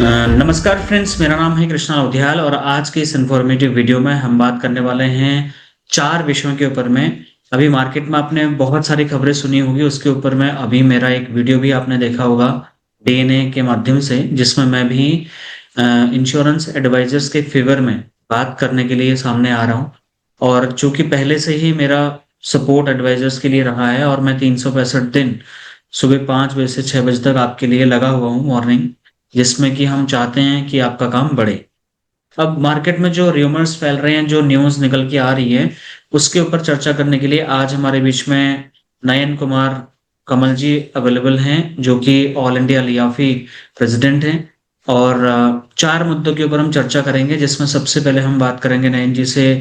नमस्कार फ्रेंड्स, मेरा नाम है कृष्णा उधियाल और आज के इस इन्फॉर्मेटिव वीडियो में हम बात करने वाले हैं 4 विषयों के ऊपर में। अभी मार्केट में आपने बहुत सारी खबरें सुनी होगी, उसके ऊपर में अभी मेरा एक वीडियो भी आपने देखा होगा डीएनए के माध्यम से, जिसमें मैं भी इंश्योरेंस एडवाइजर्स के फेवर में बात करने के लिए सामने आ रहा हूँ। और चूंकि पहले से ही मेरा सपोर्ट एडवाइजर्स के लिए रहा है और मैं 365 दिन सुबह 5 बजे से 6 बजे तक आपके लिए लगा हुआ हूँ मॉर्निंग, जिसमें कि हम चाहते हैं कि आपका काम बढ़े। अब मार्केट में जो र्यूमर्स फैल रहे हैं, जो न्यूज़ निकल के आ रही है, उसके ऊपर चर्चा करने के लिए आज हमारे बीच में नयन कुमार कमल जी अवेलेबल हैं, जो कि ऑल इंडिया लियाफी प्रेसिडेंट हैं। और 4 मुद्दों के ऊपर हम चर्चा करेंगे, जिसमें सबसे पहले हम बात करेंगे नयन जी से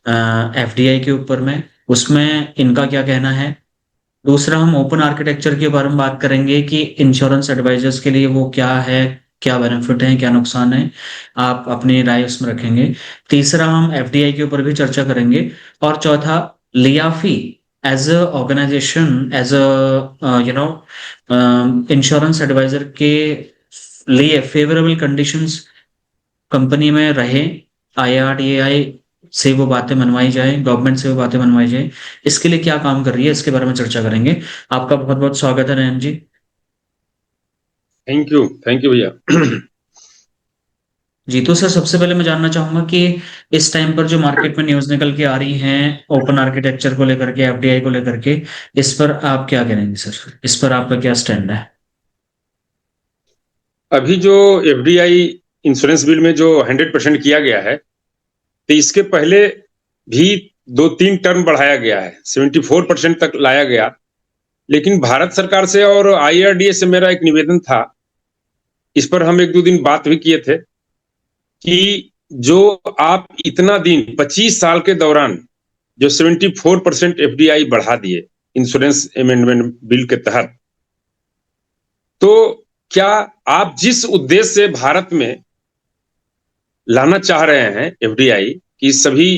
एफडीआई के ऊपर में, उसमें इनका क्या कहना है। दूसरा, हम ओपन आर्किटेक्चर के बारे में बात करेंगे कि इंश्योरेंस एडवाइजर्स के लिए वो क्या है, क्या बेनिफिट है, क्या नुकसान है, आप अपनी राय उसमें रखेंगे। तीसरा, हम एफडीआई के ऊपर भी चर्चा करेंगे। और चौथा, LIAFI as a organisation, as a insurance advisor के लिए फेवरेबल कंडीशंस कंपनी में रहे, आईआरडीएआई से वो बातें मनवाई जाए, गवर्नमेंट से वो बातें मनवाई जाए, इसके लिए क्या काम कर रही है, इसके बारे में चर्चा करेंगे। आपका बहुत बहुत स्वागत है नयन जी। थैंक यू भैया। जी तो सर, सबसे पहले मैं जानना चाहूंगा कि इस टाइम पर जो मार्केट में न्यूज निकल के आ रही हैं ओपन आर्किटेक्चर को लेकर के, एफडीआई को लेकर के, इस पर आप क्या करेंगे सर, इस पर आपका क्या स्टैंड है? अभी जो एफडीआई इंश्योरेंस बिल में जो 100% किया गया है, तो इसके पहले भी 2-3 टर्म बढ़ाया गया है, 74% तक लाया गया। लेकिन भारत सरकार से और आईआरडीए से मेरा एक निवेदन था, इस पर हम 1-2 दिन बात भी किए थे कि जो आप इतना दिन 25 साल के दौरान जो 74% एफडीआई बढ़ा दिए इंश्योरेंस अमेंडमेंट बिल के तहत, तो क्या आप जिस उद्देश्य से भारत में लाना चाह रहे हैं एफडीआई कि सभी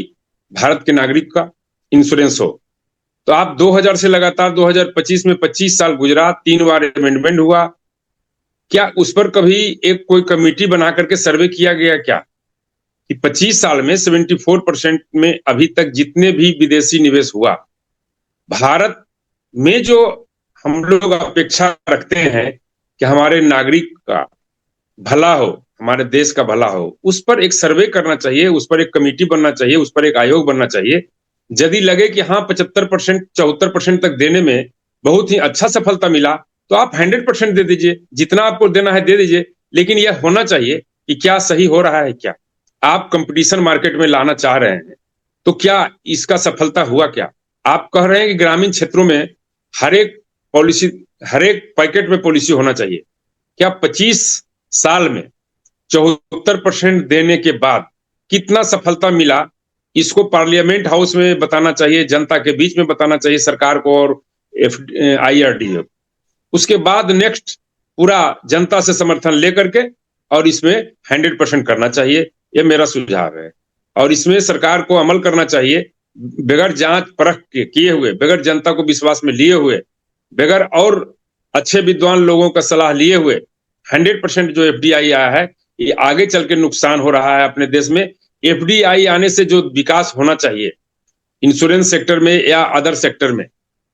भारत के नागरिक का इंश्योरेंस हो, तो आप 2000 से लगातार 2025 में 25 साल गुजरा, 3 बार अमेंडमेंट हुआ, क्या उस पर कभी एक कोई कमेटी बना करके सर्वे किया गया क्या कि 25 साल में 74% में अभी तक जितने भी विदेशी निवेश हुआ, भारत में जो हम लोग अपेक्षा रखते हैं कि हमारे नागरिक का भला हो, हमारे देश का भला हो, उस पर एक सर्वे करना चाहिए, उस पर एक कमेटी बनना चाहिए, उस पर एक आयोग बनना चाहिए। यदि लगे कि हाँ 75% 74% तक देने में बहुत ही अच्छा सफलता मिला, तो आप 100% दे दीजिए, जितना आपको देना है दे दीजिए। लेकिन यह होना चाहिए कि क्या सही हो रहा है, क्या आप कंपटीशन मार्केट में लाना चाह रहे हैं, तो क्या इसका सफलता हुआ, क्या आप कह रहे हैं कि ग्रामीण क्षेत्रों में हर एक पॉलिसी, हर एक पैकेट में पॉलिसी होना चाहिए, क्या 25 साल में 74% देने के बाद कितना सफलता मिला, इसको पार्लियामेंट हाउस में बताना चाहिए, जनता के बीच में बताना चाहिए, सरकार को और आईआरडीए। उसके बाद नेक्स्ट पूरा जनता से समर्थन लेकर के और इसमें 100% करना चाहिए, ये मेरा सुझाव है। और इसमें सरकार को अमल करना चाहिए, बगैर जांच परख के किए हुए, बगैर जनता को विश्वास में लिए हुए, बगैर और अच्छे विद्वान लोगों का सलाह लिए हुए 100% जो एफडीआई आया है, ये आगे चल के नुकसान हो रहा है अपने देश में। एफडीआई आने से जो विकास होना चाहिए इंश्योरेंस सेक्टर में या अदर सेक्टर में,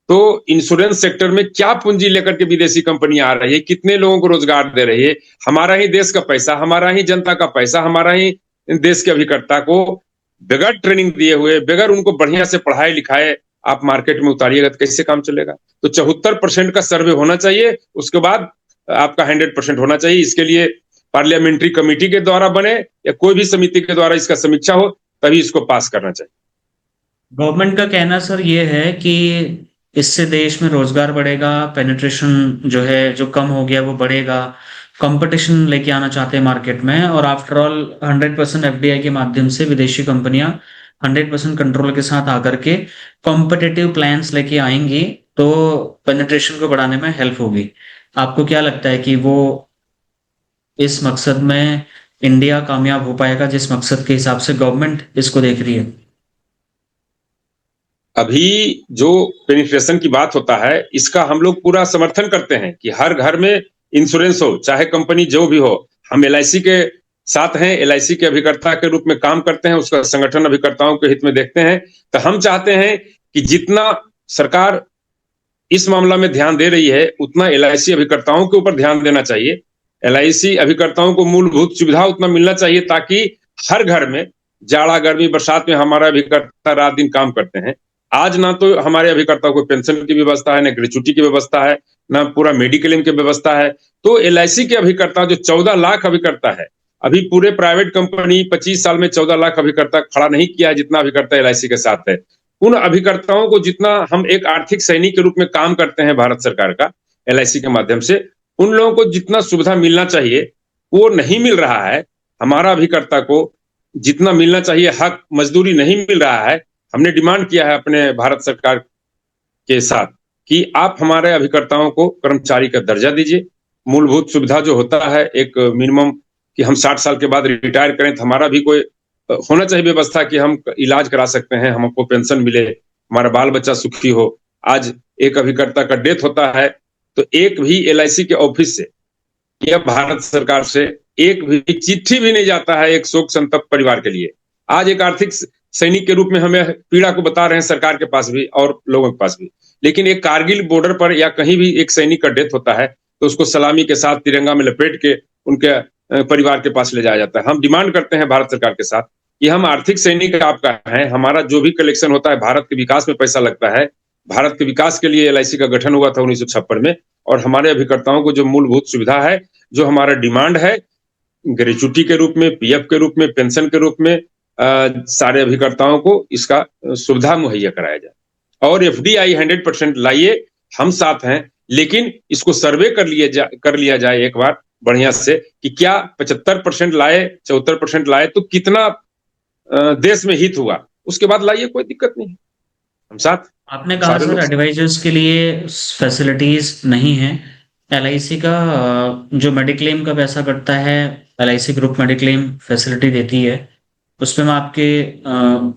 तो इंश्योरेंस सेक्टर में क्या पूंजी लेकर के विदेशी कंपनी आ रही है, कितने लोगों को रोजगार दे रही है, हमारा ही देश का पैसा, हमारा ही जनता का पैसा, हमारा ही देश के अभिकर्ता को बगैर ट्रेनिंग दिए हुए, बगैर उनको बढ़िया से पढ़ाए लिखाए आप मार्केट में उतारिएगा तो कैसे काम चलेगा। तो 74% का सर्वे होना चाहिए, उसके बाद आपका 100% होना चाहिए। इसके लिए पार्लियामेंट्री कमेटी के द्वारा बने या कोई भी समिति के द्वारा इसका समीक्षा हो, तभी इसको पास करना चाहिए। गवर्नमेंट का कहना सर ये है कि इससे देश में रोजगार बढ़ेगा, पेनिट्रेशन जो है, जो कम हो गया वो बढ़ेगा, कंपटीशन लेके आना चाहते हैं मार्केट में। और आफ्टर ऑल 100% एफडीआई के माध्यम से विदेशी कंपनियां 100% कंट्रोल के साथ आकर के कॉम्पिटिटिव प्लान्स लेके आएंगी, तो पेनिट्रेशन को बढ़ाने में हेल्प होगी। आपको क्या लगता है कि वो इस मकसद में इंडिया कामयाब हो पाएगा, जिस मकसद के हिसाब से गवर्नमेंट इसको देख रही है? अभी जो पेनिट्रेशन की बात होता है, इसका हम लोग पूरा समर्थन करते हैं कि हर घर में इंश्योरेंस हो, चाहे कंपनी जो भी हो, हम LIC के साथ हैं, LIC के अभिकर्ता के रूप में काम करते हैं, उसका संगठन अभिकर्ताओं के हित में देखते हैं। तो हम चाहते हैं कि जितना सरकार इस मामला में ध्यान दे रही है, उतना LIC अभिकर्ताओं के ऊपर ध्यान देना चाहिए। LIC अभिकर्ताओं को मूलभूत सुविधा उतना मिलना चाहिए ताकि हर घर में जाड़ा, गर्मी, बरसात में हमारा अभिकर्ता रात दिन काम करते हैं। आज ना तो हमारे अभिकर्ताओं को पेंशन की व्यवस्था है, ना ग्रेच्युटी की व्यवस्था है, ना पूरा मेडिक्लेम की व्यवस्था है। तो LIC के अभिकर्ता जो 14 लाख अभिकर्ता है, अभी पूरे प्राइवेट कंपनी 25 साल में 14 लाख अभिकर्ता खड़ा नहीं किया है जितना अभिकर्ता LIC के साथ है। उन अभिकर्ताओं को जितना हम एक आर्थिक सैनिक के रूप में काम करते हैं भारत सरकार का LIC के माध्यम से, उन लोगों को जितना सुविधा मिलना चाहिए वो नहीं मिल रहा है। हमारा अभिकर्ता को जितना मिलना चाहिए हक मजदूरी नहीं मिल रहा है। हमने डिमांड किया है अपने भारत सरकार के साथ कि आप हमारे अभिकर्ताओं को कर्मचारी का दर्जा दीजिए। मूलभूत सुविधा जो होता है एक मिनिमम कि हम 60 साल के बाद रिटायर करें तो हमारा भी कोई होना चाहिए व्यवस्था कि हम इलाज करा सकते हैं, हमको पेंशन मिले, हमारा बाल बच्चा सुखी हो। आज एक अभिकर्ता का डेथ होता है तो एक भी LIC के ऑफिस से या भारत सरकार से एक भी चिट्ठी भी नहीं जाता है एक शोक संतप्त परिवार के लिए। आज एक आर्थिक सैनिक के रूप में हमें पीड़ा को बता रहे हैं सरकार के पास भी और लोगों के पास भी। लेकिन एक कारगिल बॉर्डर पर या कहीं भी एक सैनिक का डेथ होता है तो उसको सलामी के साथ तिरंगा में लपेट के उनके परिवार के पास ले जाया जाता है। हम डिमांड करते हैं भारत सरकार के साथ कि हम आर्थिक सैनिक आपका है, हमारा जो भी कलेक्शन होता है भारत के विकास में पैसा लगता है। भारत के विकास के लिए LIC का गठन हुआ था 1956 में, और हमारे अभिकर्ताओं को जो मूलभूत सुविधा है, जो हमारा डिमांड है ग्रेच्युटी के रूप में, PF के रूप में, पेंशन के रूप में, सारे अभिकर्ताओं को इसका सुविधा मुहैया कराया जाए। और FDI 100% लाइए, हम साथ हैं, लेकिन इसको सर्वे कर लिया जाए एक बार बढ़िया से कि क्या 75% लाए, 74% लाए तो कितना देश में हित हुआ, उसके बाद लाइए, कोई दिक्कत नहीं। हम साथ आपने कहा सर एडवाइजर्स के लिए फैसिलिटीज नहीं है। LIC का जो मेडिक्लेम का पैसा कटता है, LIC ग्रुप मेडिक्लेम फैसिलिटी देती है। उसमें मैं आपके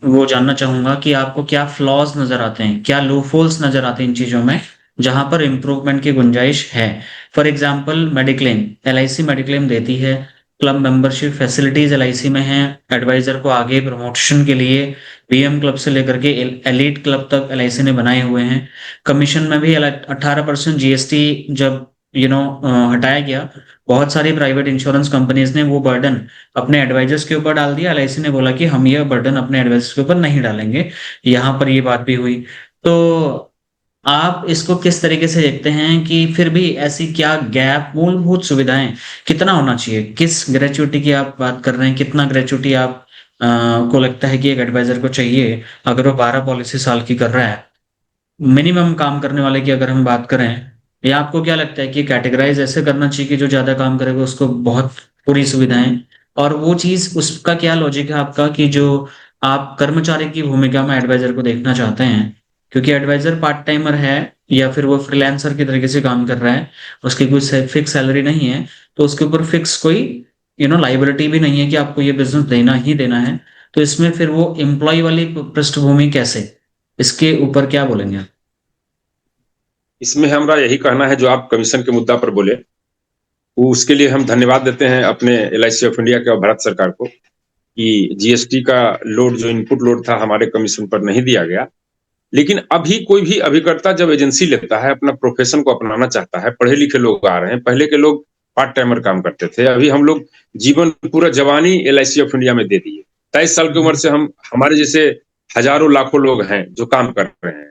वो जानना चाहूंगा कि आपको क्या फ्लॉज नजर आते हैं, क्या लूपहोल्स नजर आते हैं इन चीजों में जहां पर इम्प्रूवमेंट की गुंजाइश है। For example mediclaim, LIC mediclaim देती है, क्लब मेंबरशिप फैसिलिटीज LIC में है, एडवाइजर को आगे प्रमोशन के लिए VM क्लब से लेकर के एलीट क्लब तक LIC ने बनाए हुए हैं। कमीशन में भी 18% GST जब हटाया गया, बहुत सारी प्राइवेट इंश्योरेंस कंपनीज ने वो बर्डन अपने एडवाइजर्स के ऊपर डाल दिया। LIC ने बोला कि हम ये बर्डन अपने एडवाइजर्स के ऊपर नहीं डालेंगे। यहाँ पर ये बात भी हुई। तो आप इसको किस तरीके से देखते हैं कि फिर भी ऐसी क्या गैप, मूलभूत सुविधाएं कितना होना चाहिए, किस ग्रेच्युटी की आप बात कर रहे हैं, कितना ग्रेच्युटी आप को लगता है कि एक एडवाइजर को चाहिए अगर वो 12 पॉलिसी साल की कर रहा है। मिनिमम काम करने वाले की अगर हम बात करें, या आपको क्या लगता है कि कैटेगराइज ऐसे करना चाहिए कि जो ज्यादा काम करेगा उसको बहुत पूरी सुविधाएं, और वो चीज उसका क्या लॉजिक है आपका कि जो आप कर्मचारी की भूमिका में एडवाइजर को देखना चाहते हैं, क्योंकि एडवाइजर पार्ट टाइमर है या फिर वो फ्रीलांसर की तरीके से काम कर रहा है, उसकी कोई फिक्स सैलरी नहीं है, तो उसके ऊपर फिक्स कोई लाइबिलिटी भी नहीं है कि आपको ये बिजनेस देना ही देना है। तो इसमें फिर वो एम्प्लॉय वाली पृष्ठभूमि कैसे, इसके ऊपर क्या बोलेंगे आप? इसमें हमारा यही कहना है, जो आप कमीशन के मुद्दा पर बोले उसके लिए हम धन्यवाद देते हैं अपने LIC ऑफ इंडिया के और भारत सरकार को कि GST का लोड, जो इनपुट लोड था, हमारे कमीशन पर नहीं दिया गया। लेकिन अभी कोई भी अभिकर्ता जब एजेंसी लेता है, अपना प्रोफेशन को अपनाना चाहता है, पढ़े लिखे लोग आ रहे हैं, पहले के लोग पार्ट टाइमर काम करते थे, अभी हम लोग जीवन पूरा जवानी LIC ऑफ इंडिया में दे दिए। 23 साल की उम्र से हमारे जैसे हजारों लाखों लोग हैं जो काम कर रहे हैं।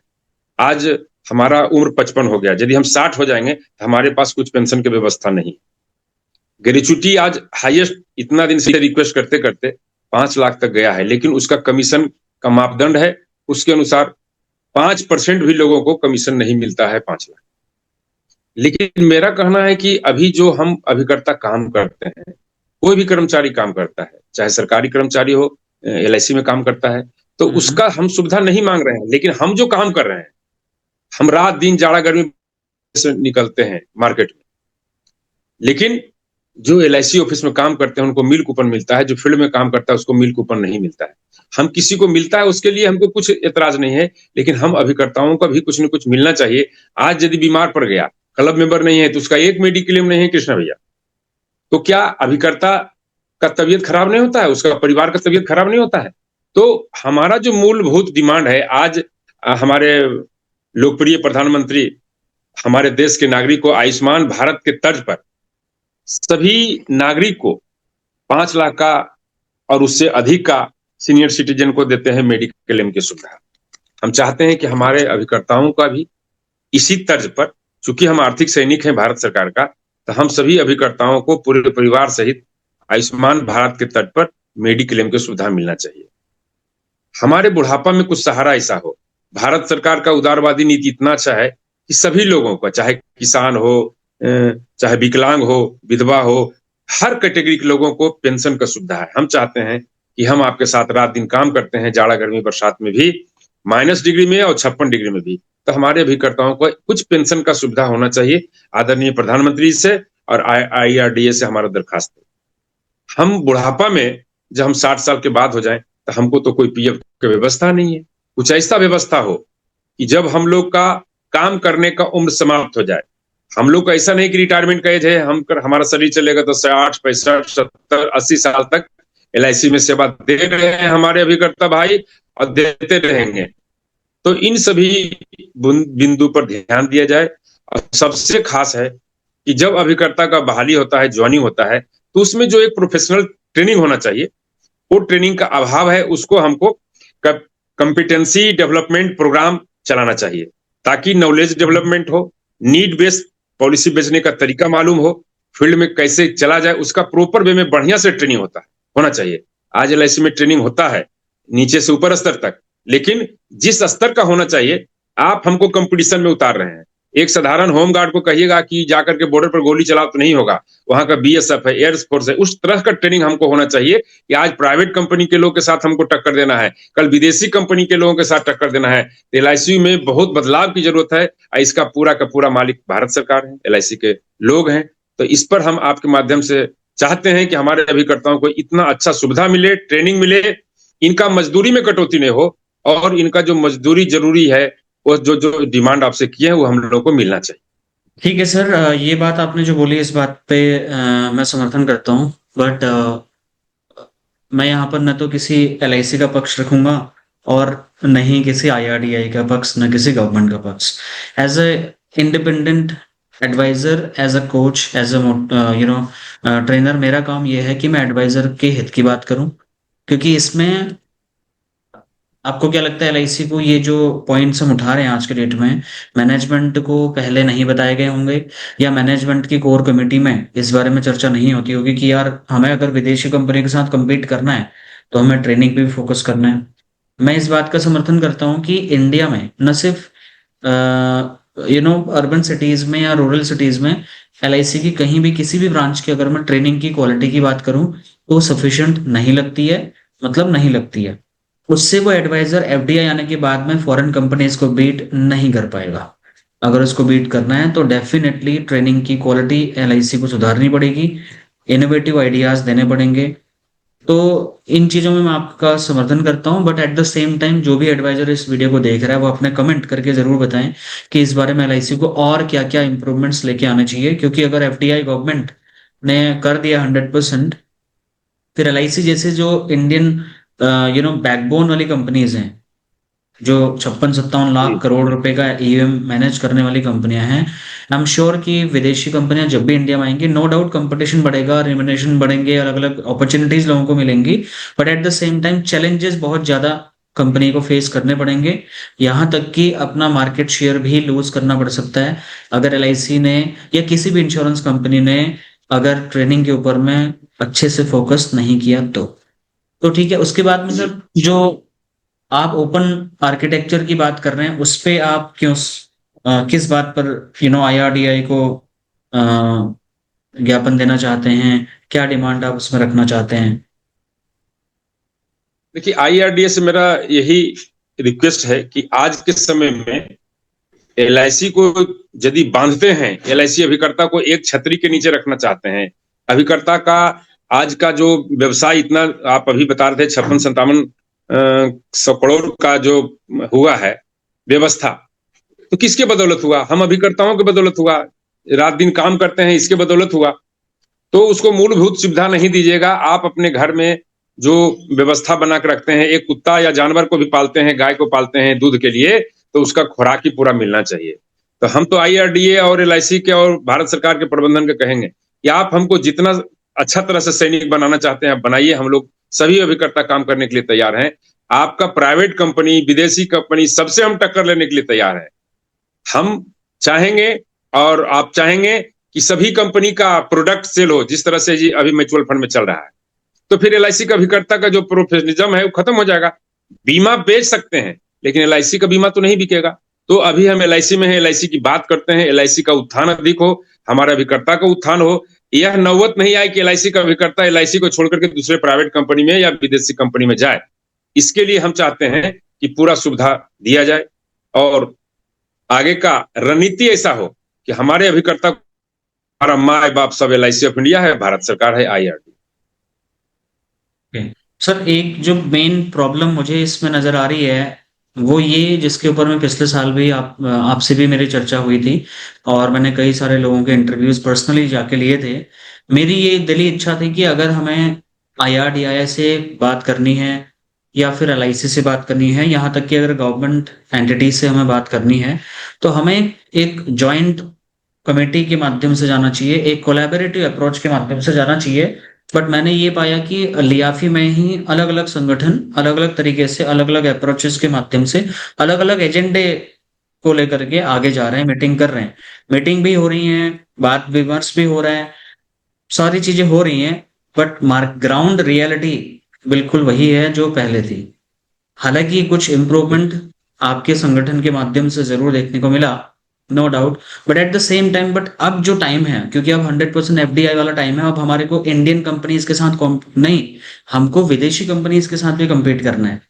आज हमारा उम्र 55 हो गया, यदि हम 60 हो जाएंगे तो हमारे पास कुछ पेंशन की व्यवस्था नहीं। ग्रेच्युटी आज हाईएस्ट इतना दिन से रिक्वेस्ट करते करते 5 लाख तक गया है, लेकिन उसका कमीशन का मापदंड है, उसके अनुसार 5% भी लोगों को कमीशन नहीं मिलता है 5 लाख। लेकिन मेरा कहना है कि अभी जो हम अभिकर्ता काम करते हैं, कोई भी कर्मचारी काम करता है, चाहे सरकारी कर्मचारी हो, LIC में काम करता है, तो उसका हम सुविधा नहीं मांग रहे हैं। लेकिन हम जो काम कर रहे हैं, हम रात दिन जाड़ा गर्मी से निकलते हैं मार्केट में, लेकिन जो LIC ऑफिस में काम करते हैं उनको मील कूपन मिलता है, जो फील्ड में काम करता है उसको मील कूपन नहीं मिलता है। हम किसी को मिलता है उसके लिए हमको कुछ एतराज नहीं है, लेकिन हम अभिकर्ताओं का भी कुछ न कुछ मिलना चाहिए। आज यदि बीमार पड़ गया, क्लब मेंबर नहीं है, तो उसका एक मेडिक्लेम नहीं है कृष्णा भैया, तो क्या अभिकर्ता का तबीयत खराब नहीं होता है, उसका परिवार का तबीयत खराब नहीं होता है? तो हमारा जो मूलभूत डिमांड है आज, हमारे लोकप्रिय प्रधानमंत्री हमारे देश के नागरिक को आयुष्मान भारत के तर्ज पर सभी नागरिक को 5 लाख का और उससे अधिक का सीनियर सिटीजन को देते हैं मेडिक्लेम क्लेम की सुविधा। हम चाहते हैं कि हमारे अभिकर्ताओं का भी इसी तर्ज पर, चूंकि हम आर्थिक सैनिक हैं भारत सरकार का, तो हम सभी अभिकर्ताओं को पूरे परिवार सहित आयुष्मान भारत के तर्ज पर मेडिक्लेम की सुविधा मिलना चाहिए। हमारे बुढ़ापा में कुछ सहारा ऐसा हो। भारत सरकार का उदारवादी नीति इतना अच्छा है कि सभी लोगों को, चाहे किसान हो, चाहे विकलांग हो, विधवा हो, हर कैटेगरी के लोगों को पेंशन का सुविधा है। हम चाहते हैं कि हम आपके साथ रात दिन काम करते हैं, जाड़ा गर्मी बरसात में भी, -डिग्री में और 56 डिग्री में भी, तो हमारे अभिकर्ताओं को कुछ पेंशन का सुविधा होना चाहिए। आदरणीय प्रधानमंत्री से और IRDA से हमारा दरखास्त है। हम बुढ़ापा में जब हम 60 साल के बाद हो जाएं, तो हमको तो कोई पीएफ की व्यवस्था नहीं है। कुछ ऐसा व्यवस्था हो कि जब हम लोग का काम करने का उम्र समाप्त हो जाए, हम लोग का ऐसा नहीं कि रिटायरमेंट का एज है, हमारा शरीर चलेगा तो 60, 65, 70, 80 साल तक LIC में सेवा दे रहे हैं हमारे अभिकर्ता भाई, और देते रहेंगे। तो इन सभी बिंदु पर ध्यान दिया जाए। और सबसे खास है कि जब अभिकर्ता का बहाली होता है, ज्वाइनिंग होता है, तो उसमें जो एक प्रोफेशनल ट्रेनिंग होना चाहिए, वो ट्रेनिंग का अभाव है। उसको हमको कॉम्पिटेंसी डेवलपमेंट प्रोग्राम चलाना चाहिए, ताकि नॉलेज डेवलपमेंट हो, नीड बेस्ड पॉलिसी बेचने का तरीका मालूम हो, फील्ड में कैसे चला जाए, उसका प्रॉपर वे में बढ़िया से ट्रेनिंग होना चाहिए। आज LIC में ट्रेनिंग होता है नीचे से ऊपर स्तर तक, लेकिन जिस स्तर का होना चाहिए, आप हमको कंपटीशन में उतार रहे हैं। एक साधारण होमगार्ड को कहिएगा कि जाकर के बॉर्डर पर गोली चलाओ, तो नहीं होगा। वहां का BSF है, एयरफोर्स है, उस तरह का ट्रेनिंग हमको होना चाहिए कि आज प्राइवेट कंपनी के लोग के साथ हमको टक्कर देना है, कल विदेशी कंपनी के लोगों के साथ टक्कर देना है। तो LIC में बहुत बदलाव की जरूरत है। इसका पूरा का पूरा मालिक भारत सरकार है, LIC के लोग हैं। तो इस पर हम आपके माध्यम से चाहते हैं कि हमारे अभिकर्ताओं को इतना अच्छा सुविधा मिले, ट्रेनिंग मिले, इनका मजदूरी में कटौती नहीं हो, और इनका जो मजदूरी जरूरी है, वो जो डिमांड आपसे किए हैं, वो हम लोगों को मिलना चाहिए। ठीक है सर, ये बात आपने जो बोली इस बात पे मैं समर्थन करता हूँ, बट मैं यहाँ पर न तो किसी LIC का पक्ष रखूंगा और न ही किसी IRDAI का पक्ष, न किसी गवर्नमेंट का पक्ष। As a independent adviser, as a coach, as a trainer, मेरा काम यह है कि मैं एडवाइजर के हित की बात करूं, क्योंकि इसमें आपको क्या लगता है LIC को ये जो पॉइंट्स हम उठा रहे हैं आज के डेट में, मैनेजमेंट को पहले नहीं बताए गए होंगे, या मैनेजमेंट की कोर कमेटी में इस बारे में चर्चा नहीं होती होगी कि यार हमें अगर विदेशी कंपनी के साथ compete करना है तो हमें ट्रेनिंग पे भी फोकस करना है। मैं इस बात का समर्थन करता हूँ कि इंडिया में न सिर्फ अर्बन सिटीज में या रूरल सिटीज में LIC की कहीं भी किसी भी ब्रांच की अगर मैं ट्रेनिंग की क्वालिटी की बात करूं तो सफिशिएंट नहीं लगती है, मतलब नहीं लगती है। उससे वो एडवाइजर FDI आने के बाद में फॉरेन कंपनीज को बीट नहीं कर पाएगा। अगर उसको बीट करना है तो डेफिनेटली ट्रेनिंग की क्वालिटी LIC को सुधारनी पड़ेगी, इनोवेटिव आइडियाज देने पड़ेंगे। तो इन चीजों में मैं आपका समर्थन करता हूं, but at the same time जो भी एडवाइजर इस वीडियो को देख रहा है वो अपने कमेंट करके जरूर बताएं कि इस बारे में LIC को और क्या क्या इंप्रूवमेंट्स लेके आने चाहिए। क्योंकि अगर FDI गवर्नमेंट ने कर दिया 100%, फिर LIC जैसे जो इंडियन बैकबोन वाली कंपनीज हैं, जो 56-57 लाख करोड़ रुपए का EOM मैनेज करने वाली कंपनियां हैं, आई एम श्योर कि विदेशी कंपनियां जब भी इंडिया में आएंगी, नो डाउट कंपटीशन बढ़ेगा, रेम्युनरेशन बढ़ेंगे, अलग अलग अपॉर्चुनिटीज लोगों को मिलेंगी, but at the same time challenges बहुत ज्यादा कंपनी को फेस करने पड़ेंगे। यहां तक कि अपना मार्केट शेयर भी लूज करना पड़ सकता है अगर LIC ने या किसी भी इंश्योरेंस कंपनी ने अगर ट्रेनिंग के ऊपर में अच्छे से फोकस नहीं किया तो ठीक है। उसके बाद में सर, जो आप ओपन आर्किटेक्चर की बात कर रहे हैं, उस पे आप किस बात पर IRDAI को ज्ञापन देना चाहते हैं, क्या डिमांड आप उसमें रखना चाहते हैं? देखिए, IRDA से मेरा यही रिक्वेस्ट है कि आज के समय में LIC को यदि बांधते हैं, LIC अभिकर्ता को एक छतरी के नीचे रखना चाहते हैं, अभिकर्ता का आज का जो व्यवसाय इतना आप अभी बता रहे थे, 56-57 100 करोड़ का जो हुआ है व्यवस्था, तो किसके बदौलत हुआ? हम अभिकर्ताओं के बदौलत हुआ, रात दिन काम करते हैं, इसके बदौलत हुआ। तो उसको मूलभूत सुविधा नहीं दीजिएगा। आप अपने घर में जो व्यवस्था बना के रखते हैं, एक कुत्ता या जानवर को भी पालते हैं, गाय को पालते हैं दूध के लिए, तो उसका खुराक ही पूरा मिलना चाहिए। तो हम तो IRDA और LIC के और भारत सरकार के प्रबंधन के कहेंगे कि आप हमको जितना अच्छा तरह से सैनिक बनाना चाहते हैं, बनाइए। हम लोग सभी अभिकर्ता काम करने के लिए तैयार हैं। आपका प्राइवेट कंपनी, विदेशी कंपनी, सबसे हम टक्कर लेने के लिए तैयार हैं। हम चाहेंगे और आप चाहेंगे कि सभी कंपनी का प्रोडक्ट सेल हो, जिस तरह से जी अभी म्यूचुअल फंड में चल रहा है। तो फिर LIC का अभिकर्ता का जो प्रोफेशनलिज्म है वो खत्म हो जाएगा। बीमा बेच सकते हैं, लेकिन LIC का बीमा तो नहीं बिकेगा। तो अभी हम LIC में हैं, LIC की बात करते हैं, LIC का उत्थान अधिक हो, हमारे अभिकर्ता का उत्थान हो। यह नौबत नहीं आए कि LIC का अभिकर्ता LIC को छोड़ करके दूसरे प्राइवेट कंपनी में या विदेशी कंपनी में जाए। इसके लिए हम चाहते हैं कि पूरा सुविधा दिया जाए और आगे का रणनीति ऐसा हो कि हमारे अभिकर्ता, हमारा माँ बाप सब LIC ऑफ इंडिया है, भारत सरकार है, IRD। सर, एक जो मेन प्रॉब्लम मुझे इसमें नजर आ रही है वो ये, जिसके ऊपर मैं पिछले साल भी आपसे भी मेरी चर्चा हुई थी और मैंने कई सारे लोगों के इंटरव्यूज पर्सनली जाके लिए थे। मेरी ये दिली इच्छा थी कि अगर हमें IRDAI से बात करनी है या फिर LIC से बात करनी है, यहाँ तक कि अगर गवर्नमेंट एंटिटी से हमें बात करनी है, तो हमें एक जॉइंट कमेटी के माध्यम से जाना चाहिए, एक कोलैबोरेटिव अप्रोच के माध्यम से जाना चाहिए। बट मैंने ये पाया कि लियाफी में ही अलग अलग संगठन अलग अलग तरीके से अलग अलग अप्रोचेस के माध्यम से अलग अलग एजेंडे को लेकर के आगे जा रहे हैं, मीटिंग कर रहे हैं, मीटिंग भी हो रही है, बात विमर्श भी हो रहा है, सारी चीजें हो रही हैं। बट मार्क ग्राउंड रियलिटी बिल्कुल वही है जो पहले थी। हालांकि कुछ इम्प्रूवमेंट आपके संगठन के माध्यम से जरूर देखने को मिला, no doubt. But at the same time, but अब जो टाइम है, क्योंकि अब 100% FDI वाला टाइम है, अब हमारे को इंडियन कंपनीज के साथ नहीं, हमको विदेशी कंपनीज के साथ भी compete करना है।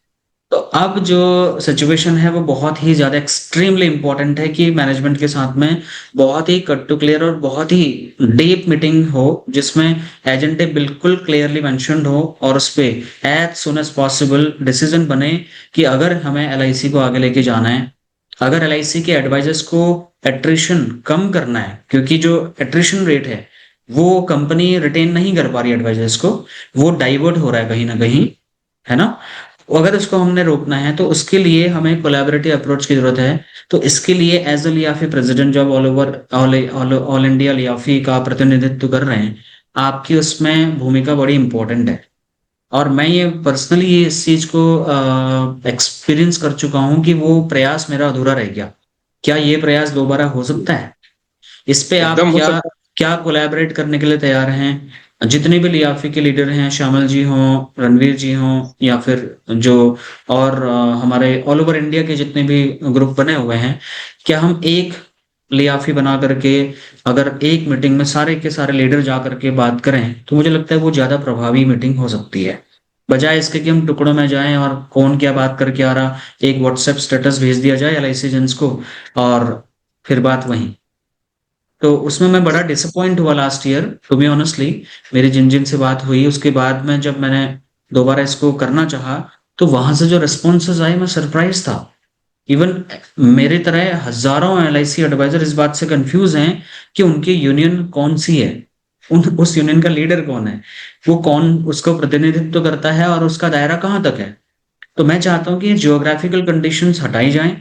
तो अब जो सिचुएशन है वो बहुत ही ज्यादा एक्सट्रीमली इंपॉर्टेंट है कि मैनेजमेंट के साथ में बहुत ही कट टू क्लियर और बहुत ही डीप मीटिंग हो, जिसमें एजेंडे बिल्कुल क्लियरली मेंशन्ड हो और उस पे as soon as possible decision बने कि अगर हमें LIC को आगे लेके जाना है, अगर LIC के एडवाइजर्स को एट्रिशन कम करना है, क्योंकि जो एट्रिशन रेट है वो कंपनी रिटेन नहीं कर पा रही एडवाइजर्स को, वो डाइवर्ट हो रहा है कहीं ना कहीं, है ना। अगर उसको हमने रोकना है तो उसके लिए हमें कोलैबोरेटिव अप्रोच की जरूरत है। तो इसके लिए एज अ लियाफी प्रेसिडेंट जब ऑल ओवर ऑल इंडिया लियाफी का प्रतिनिधित्व कर रहे हैं, आपकी उसमें भूमिका बड़ी इंपॉर्टेंट है। और मैं ये पर्सनली ये इस चीज को एक्सपीरियंस कर चुका हूँ कि वो प्रयास मेरा अधूरा रह गया। क्या ये प्रयास दोबारा हो सकता है? इस पे आप एकदम हो क्या सकता है। क्या कोलैबोरेट करने के लिए तैयार हैं? जितने भी लियाफी के लीडर हैं, श्यामल जी हों, रणवीर जी हों, या फिर जो और हमारे ऑल ओवर इंडिया के जितने भी ग्रुप बने हुए हैं, क्या हम एक लियाफी बना करके अगर एक मीटिंग में सारे के सारे लीडर जा करके बात करें, तो मुझे लगता है वो ज्यादा प्रभावी मीटिंग हो सकती है, बजाय इसके कि हम टुकड़ों में जाएं और कौन क्या बात करके आ रहा, एक व्हाट्सएप स्टेटस भेज दिया जाए LIC एजेंट्स को और फिर बात वहीं। तो उसमें मैं बड़ा डिसअपॉइंट हुआ last year, to be honestly. मेरी जिन जिन से बात हुई उसके बाद में जब मैंने दोबारा इसको करना चाहा, तो वहां से जो रिस्पॉन्सेज आए, मैं सरप्राइज था। इवन मेरे तरह हजारों LIC एडवाइजर इस बात से कंफ्यूज हैं कि उनकी यूनियन कौन सी है, उस यूनियन का लीडर कौन है, वो कौन उसको प्रतिनिधित्व करता है और उसका दायरा कहाँ तक है। तो मैं चाहता हूँ कि जियोग्राफिकल कंडीशंस हटाई जाएं,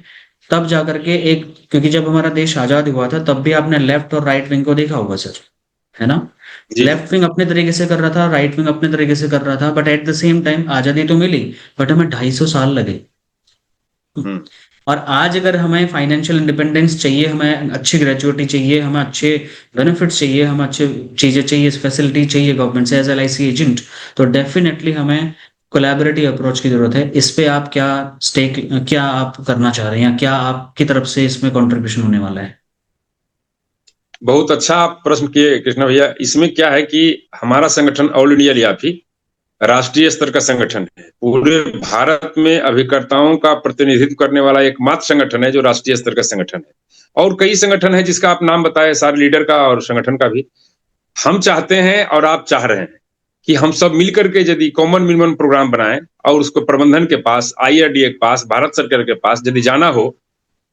तब जाकर के एक, क्योंकि जब हमारा देश आजाद हुआ था तब भी आपने लेफ्ट और राइट विंग को देखा होगा सर, है ना। जी। लेफ्ट विंग अपने तरीके से कर रहा था, राइट विंग अपने तरीके से कर रहा था, but at the same time आजादी तो मिली, बट हमें 250 साल लगे। हम्म। और आज अगर हमें फाइनेंशियल इंडिपेंडेंस चाहिए, हमें अच्छी ग्रेजुएटी चाहिए, हमें अच्छे बेनिफिट्स चाहिए, हमें अच्छे चीजें चाहिए, फैसिलिटी चाहिए गवर्नमेंट से एज LIC एजेंट, तो डेफिनेटली हमें कोलैबोरेटिव अप्रोच की जरूरत है। इस पे आप क्या आप करना चाह रहे हैं, या क्या आपकी तरफ से इसमें कंट्रीब्यूशन होने वाला है? बहुत अच्छा आप प्रश्न किए कृष्णा भैया। इसमें क्या है कि हमारा संगठन ऑल इंडिया लियाफी राष्ट्रीय स्तर का संगठन है। पूरे भारत में अभिकर्ताओं का प्रतिनिधित्व करने वाला एकमात्र संगठन है जो राष्ट्रीय स्तर का संगठन है। और कई संगठन है जिसका आप नाम बताए, सारे लीडर का और संगठन का भी। हम चाहते हैं और आप चाह रहे हैं कि हम सब मिलकर के यदि कॉमन मिनिमम प्रोग्राम बनाएं और उसको प्रबंधन के पास, IRDA के पास, भारत सरकार के पास यदि जाना हो,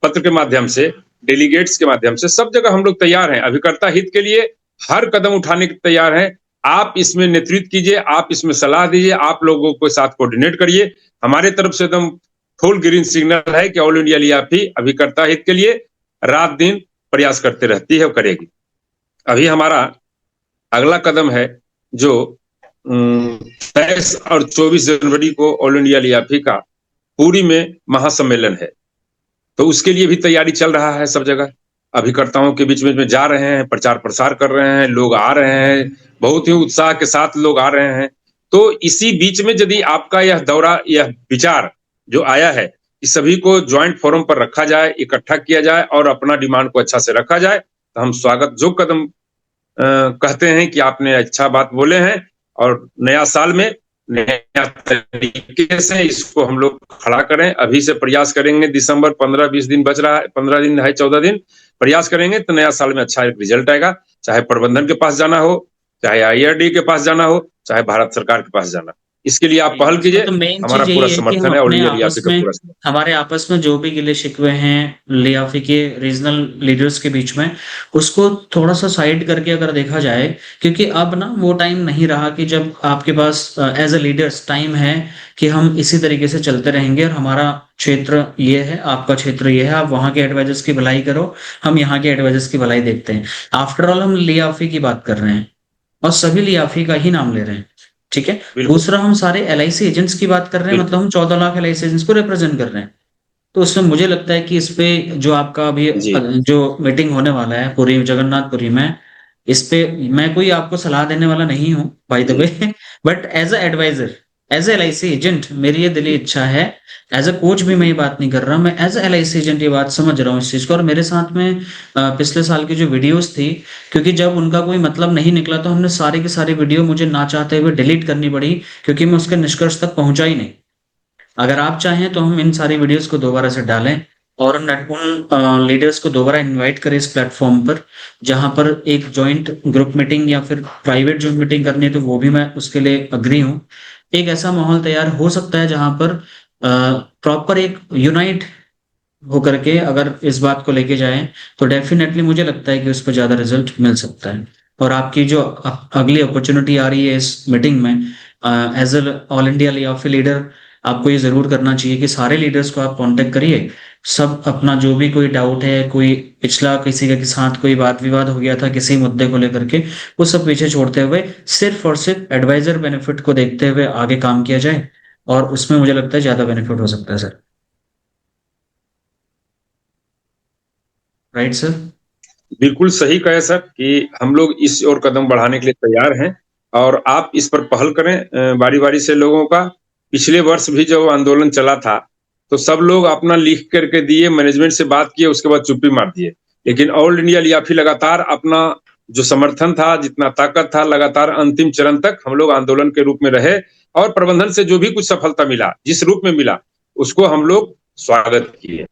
पत्र के माध्यम से, डेलीगेट्स के माध्यम से, सब जगह हम लोग तैयार हैं। अभिकर्ता हित के लिए हर कदम उठाने के तैयार हैं। आप इसमें नेतृत्व कीजिए, आप इसमें सलाह दीजिए, आप लोगों के साथ कोऑर्डिनेट करिए। हमारे तरफ से एकदम फुल ग्रीन सिग्नल है कि ऑल इंडिया लियाफी अभिकर्ता हित के लिए रात दिन प्रयास करते रहती है और करेगी। अभी हमारा अगला कदम है जो 23 और 24 जनवरी को ऑल इंडिया लियाफी का पुरी में महासम्मेलन है, तो उसके लिए भी तैयारी चल रहा है सब जगह। अभिकर्ताओं के बीच में जा रहे हैं, प्रचार प्रसार कर रहे हैं, लोग आ रहे हैं, बहुत ही उत्साह के साथ लोग आ रहे हैं। तो इसी बीच में यदि आपका यह दौरा, यह विचार जो आया है कि सभी को ज्वाइंट फोरम पर रखा जाए, इकट्ठा किया जाए और अपना डिमांड को अच्छा से रखा जाए, तो हम स्वागत जो कदम कहते हैं कि आपने अच्छा बात बोले हैं और नया साल में नया तरीके से इसको हम लोग खड़ा करें। अभी से प्रयास करेंगे, दिसंबर 15-20 दिन बच रहा है, 15 दिन है, 14 दिन प्रयास करेंगे तो नया साल में अच्छा एक रिजल्ट आएगा। चाहे प्रबंधन के पास जाना हो, चाहे आईआरडी के पास जाना हो, चाहे भारत सरकार के पास जाना, इसके लिए आप पहल कीजिए। तो मेन हमारा चीज पूरा यही है कि हम समर्थन है और अपने लियाफी आपस का में, पूरा समर्थन। हमारे आपस में जो भी गिले शिकवे हैं लियाफी के रीजनल लीडर्स के बीच में, उसको थोड़ा सा साइड करके अगर देखा जाए, क्योंकि अब ना वो टाइम नहीं रहा कि जब आपके पास एज ए लीडर्स टाइम है कि हम इसी तरीके से चलते रहेंगे और हमारा क्षेत्र ये है, आपका क्षेत्र ये है, आप वहां के एडवाइजर्स की भलाई करो, हम यहाँ के एडवाइजर्स की भलाई देखते हैं। आफ्टर ऑल हम लियाफी की बात कर रहे हैं और सभी लियाफी का ही नाम ले रहे हैं, ठीक है। बिल्कुल दूसरा, हम सारे एलआईसी एजेंट्स की बात कर रहे हैं, मतलब बिल्कुल हम 14 लाख एलआईसी एजेंट्स को रिप्रेजेंट कर रहे हैं। तो उसमें मुझे लगता है कि इस पे जो आपका अभी जी जो मीटिंग होने वाला है पूरी जगन्नाथपुरी में, इस पे मैं कोई आपको सलाह देने वाला नहीं हूँ बाय द जी way, but as a adviser, as a LIC agent मेरी ये दिली इच्छा है। एज अ कोच भी मैं ये बात नहीं कर रहा, मैं एज अ एलआईसी एजेंट ये बात समझ रहा हूँ इस चीज को। और मेरे साथ में पिछले साल की जो वीडियोस थी, क्योंकि जब उनका कोई मतलब नहीं निकला तो हमने सारी की सारी वीडियो मुझे ना चाहते हुए डिलीट करनी पड़ी, क्योंकि मैं उसके निष्कर्ष तक पहुंचा ही नहीं। अगर आप चाहें तो हम इन सारी वीडियोस को दोबारा से डालें और उन लीडर्स को दोबारा इनवाइट करें इस प्लेटफॉर्म पर, जहां पर एक जॉइंट ग्रुप मीटिंग या फिर प्राइवेट जॉइंट मीटिंग करनी है, तो वो भी मैं उसके लिए अग्री हूँ। एक ऐसा माहौल तैयार हो सकता है जहां पर प्रॉपर एक यूनाइट होकर के अगर इस बात को लेके जाएं, तो डेफिनेटली मुझे लगता है कि उस पर ज्यादा रिजल्ट मिल सकता है। और आपकी जो अगली अपॉर्चुनिटी आ रही है इस मीटिंग में, as a all India LIAFI leader, आपको ये जरूर करना चाहिए कि सारे लीडर्स को आप कांटेक्ट करिए। सब अपना जो भी कोई डाउट है, कोई पिछला किसी के साथ कोई वाद विवाद हो गया था किसी मुद्दे को लेकर के, वो सब पीछे छोड़ते हुए सिर्फ और सिर्फ एडवाइजर बेनिफिट को देखते हुए आगे काम किया जाए, और उसमें मुझे लगता है ज्यादा बेनिफिट हो सकता है सर। Right sir? बिल्कुल सही कहे सर कि हम लोग इस ओर कदम बढ़ाने के लिए तैयार हैं और आप इस पर पहल करें बारी बारी से लोगों का। पिछले वर्ष भी जब आंदोलन चला था तो सब लोग अपना लिख करके दिए, मैनेजमेंट से बात किए, उसके बाद चुप्पी मार दिए। लेकिन ऑल इंडिया लियाफी लगातार अपना जो समर्थन था, जितना ताकत था, लगातार अंतिम चरण तक हम लोग आंदोलन के रूप में रहे और प्रबंधन से जो भी कुछ सफलता मिला, जिस रूप में मिला, उसको हम लोग स्वागत किए।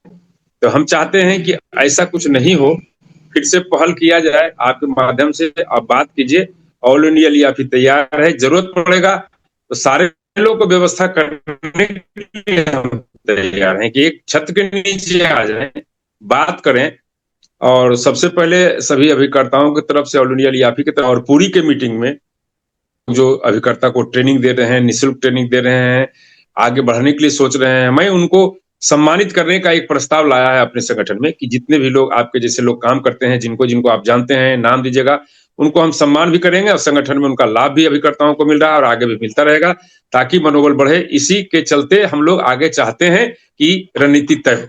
तो हम चाहते हैं कि ऐसा कुछ नहीं हो, फिर से पहल किया जाए। आपके माध्यम से आप बात कीजिए, ऑल इंडिया लियाफी तैयार है, जरूरत पड़ेगा तो सारे लोग को व्यवस्था करने के लिए हम तैयार हैं कि एक छत के नीचे आ जाएं, बात करें। और सबसे पहले सभी अभिकर्ताओं की तरफ से, ऑल इंडिया लियाफी की तरफ और पूरी के मीटिंग में जो अभिकर्ता को ट्रेनिंग दे रहे हैं, निःशुल्क ट्रेनिंग दे रहे हैं, आगे बढ़ने के लिए सोच रहे हैं, मैं उनको सम्मानित करने का एक प्रस्ताव लाया है अपने संगठन में कि जितने भी लोग आपके जैसे लोग काम करते हैं, जिनको जिनको आप जानते हैं, नाम दीजिएगा, उनको हम सम्मान भी करेंगे और संगठन में उनका लाभ भी अभिकर्ताओं को मिल रहा है और आगे भी मिलता रहेगा, ताकि मनोबल बढ़े। इसी के चलते हम लोग आगे चाहते हैं कि रणनीति तय हो।